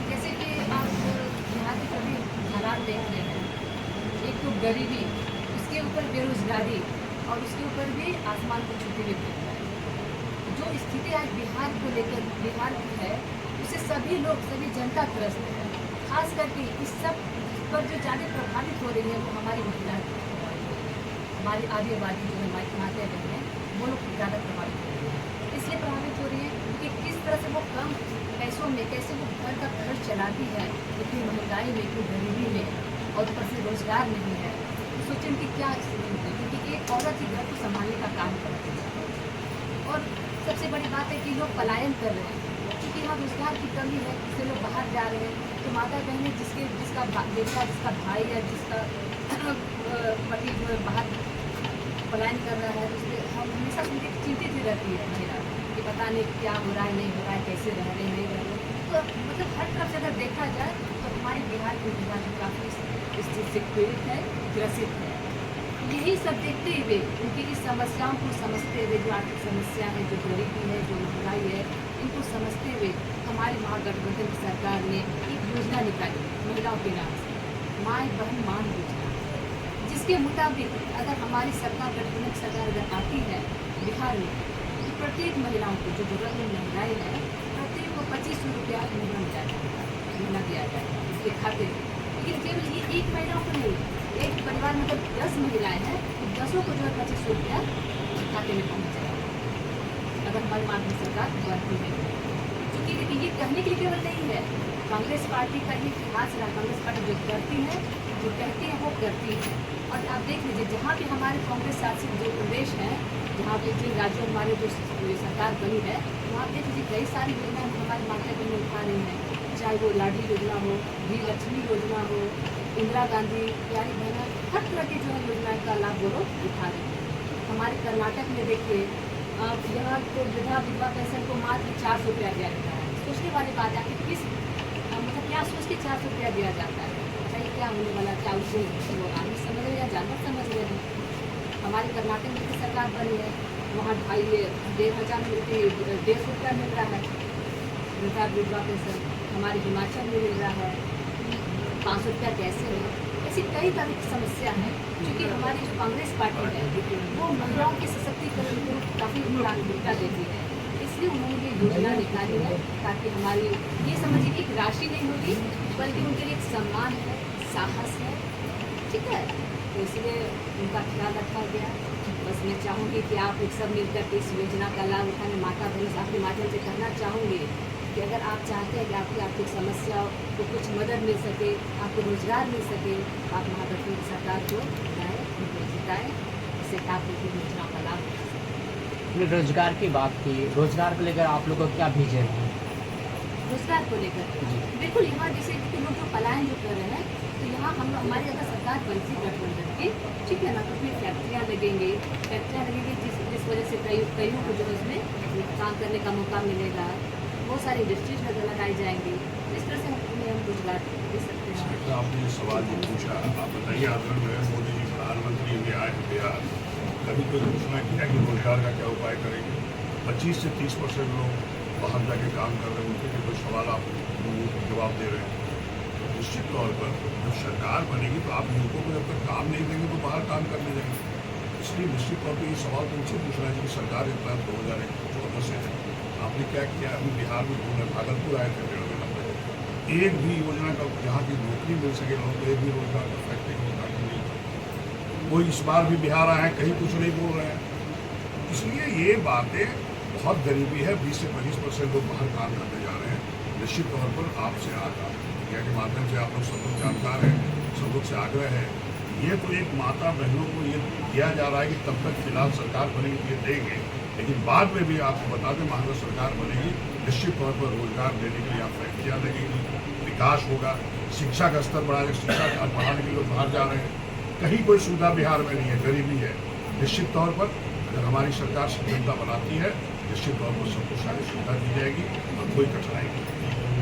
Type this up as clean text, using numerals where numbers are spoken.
जैसे कि आप यहाँ के सभी हालात देख रहे हैं, एक तो गरीबी, उसके ऊपर बेरोजगारी और उसके ऊपर भी आसमान को छूते हुए दिख रहा है। जो स्थिति आज बिहार को लेकर बिहार की है, उससे सभी लोग, सभी जनता त्रस्त है। खास करके इस सब पर जो ज़्यादा प्रभावित हो रही है वो हमारी महिला, हमारी आधी आबादी जो है माता बहनें, वो लोग ज़्यादा प्रभावित हो रही है। इसलिए प्रभावित हो रही है कि किस तरह से वो कम पैसों में कैसे वो घर का खर्च चलाती है, इतनी महंगाई में, इतनी गरीबी में, और ऊपर से रोजगार नहीं है। तो सोचें कि क्या स्थिति होगी, क्योंकि एक औरत ही घर को संभालने का काम करती है। और सबसे बड़ी बात है कि लोग पलायन कर रहे हैं, क्योंकि यहाँ रोजगार की कमी है, इससे लोग बाहर जा रहे हैं। तो माता बहनें जिसका बेटा, जिसका भाई या जिसका पति जो है बाहर पलायन कर रहा है, तो उसमें हम हमेशा सुनकर चिंतित ही रहती है महिला कि पता नहीं क्या हो रहा है, नहीं हो रहा है, कैसे रह रहे हैं, नहीं रह रहे। तो मतलब हर तरफ से अगर देखा जाए तो हमारे बिहार की महिला जो काफ़ी इस चीज़ से पीड़ित है, ग्रसित है। यही सब देखते हुए, उनकी इस समस्याओं को समझते हुए, जो आर्थिक समस्या है, जो गरीबी है, जो महंगाई है, इनको समझते हुए हमारी महागठबंधन की सरकार ने एक योजना निकाली महिलाओं के नाम से, माँ बहन मान योजना, जिसके मुताबिक अगर हमारी सरकार, गठबंधन की सरकार अगर आती है बिहार में, तो प्रत्येक महिलाओं को जो जरूरतमंद महिलाएं हैं, प्रत्येक को 2500 रुपया महीना दिया जाएगा, महीना दिया जाएगा उसके खाते में। लेकिन केवल ये एक महिलाओं को नहीं, एक परिवार में अगर 10 महिलाएं हैं तो 10 को जो है 2500 रुपया खाते में पहुँच जाएगा, अगर हमारी माध्यम सरकार बढ़ती है। क्योंकि देखिए, ये कहने के लिए केवल नहीं है, कांग्रेस पार्टी का ये इतिहास रहा। कांग्रेस पार्टी जो करती है, जो कहती है, वो करती है। और आप देख लीजिए, जहाँ भी हमारे कांग्रेस शासित जो प्रदेश हैं, जहाँ पे जिन राज्यों में हमारे जो सरकार बनी है, वहाँ देख लीजिए कई सारी योजनाएं हमारी माता बहनें उठा रही हैं, चाहे वो लाडली योजना हो, वीर लक्ष्मी योजना हो, इंदिरा गांधी प्यारी बहना, हर तरह की जो है योजनाएं का लाभ वो लोग उठा रहे हैं। हमारे कर्नाटक में देखिए, यहाँ तो विधवा पेंशन को मात्र 400 रुपया दिया जाता है। सोचने वाली बात है कि किस मतलब क्या सोच के 400 रुपया दिया जाता है। अच्छा, ये क्या होने वाला, क्या उससे लोग आदमी समझ रहे हैं या जानवर समझ रहे हैं। हमारे कर्नाटक में की सरकार बनी है, वहाँ 1,500 रुपया मिल रहा है विधवा पेंशन। हमारे हिमाचल में मिल रहा है 500 रुपया, कैसे है। ऐसी कई तरह की समस्या है, क्योंकि हमारी जो कांग्रेस पार्टी है वो महिलाओं के सशक्तिकरण को काफ़ी प्राथमिकता देती है। इसलिए उन्होंने ये योजना निकाली है, ताकि हमारी ये समझिए कि एक राशि नहीं होगी, बल्कि उनके लिए एक सम्मान है, साहस है, ठीक है। तो इसलिए उनका ख्याल रखा गया। बस मैं चाहूँगी कि आप लोग सब मिलकर के इस योजना का लाभ उठाने, माता बहनों से आपके माध्यम से कहना चाहूँगी कि अगर आप चाहते हैं कि आपकी आर्थिक समस्याओं को कुछ मदद मिल सके, आपको रोजगार मिल सके, तो आप महागठबंधन की सरकार को जिताएँ, इससे आप लोग योजनाओं का लाभ उठा सकें। रोजगार की बात की, रोजगार को लेकर आप लोगों को क्या विजन है? रोजगार को लेकर बिल्कुल, यहाँ जैसे कि लोग जो पलायन जो कर रहे हैं, तो यहाँ हम हमारी अगर सरकार बनती गठबंधन की, ठीक है ना, तो फिर फैक्ट्रियाँ लगेंगी जिस वजह से कईयों को जो है उसमें काम करने का मौका मिलेगा। बहुत सारी इंडस्ट्रीज लगाई जाएंगी। इस तरह से हम रोजगार दे सकते हैं। तो आपने जो सवाल जो पूछा, आप बताइए, आदरणीय मोदी जी प्रधानमंत्री भी आए हैं बिहार, कभी कोई घोषणा किया कि रोजगार का क्या उपाय करेंगे? 25 से 30% लोग बाहर जाके काम कर रहे हैं, उनके लिए कोई सवाल आप जवाब दे रहे हैं। तो निश्चित तौर पर जब सरकार बनेगी तो आप युवकों को जब तक काम नहीं देंगे तो बाहर काम करने जाएंगे। इसलिए निश्चित तौर पर ये सवाल तो उनसे पूछना है कि सरकार के प्लान 2014 से है, आपने क्या किया? अभी बिहार में भागलपुर आए थे 1.5 महीना पहले, एक भी योजना का जहाँ की नौकरी मिल सके लोगों को, एक भी रोजगार का फैक्ट्री का उद्घाटन नहीं था। कोई इस बार भी बिहार आए हैं, कहीं कुछ नहीं बोल रहे हैं। इसलिए ये बातें, बहुत गरीबी है, 20 से 25% लोग बाहर काम करने जा रहे हैं। निश्चित तौर पर आपसे मीडिया के माध्यम से आप लोग सब लोग जानकार हैं, सब लोग से आग्रह है, ये तो एक माता बहनों को ये दिया जा रहा है कि तब तक फिलहाल सरकार बनेगी ये देंगे, लेकिन बाद में भी आपको बता दें, महाराष्ट्र सरकार बनेगी, निश्चित तौर पर रोजगार देने के लिए आप फैक्ट्रियाँ लगेंगी, विकास होगा, शिक्षा का स्तर बढ़ाएगा, शिक्षा बढ़ाने के लोग बाहर जा रहे हैं। कहीं कोई सुविधा बिहार में नहीं है, गरीबी है। निश्चित तौर पर अगर हमारी सरकार संविधा बनाती है, निश्चित तौर पर सबको सारी सुविधा दी जाएगी और कोई कठिनाई नहीं।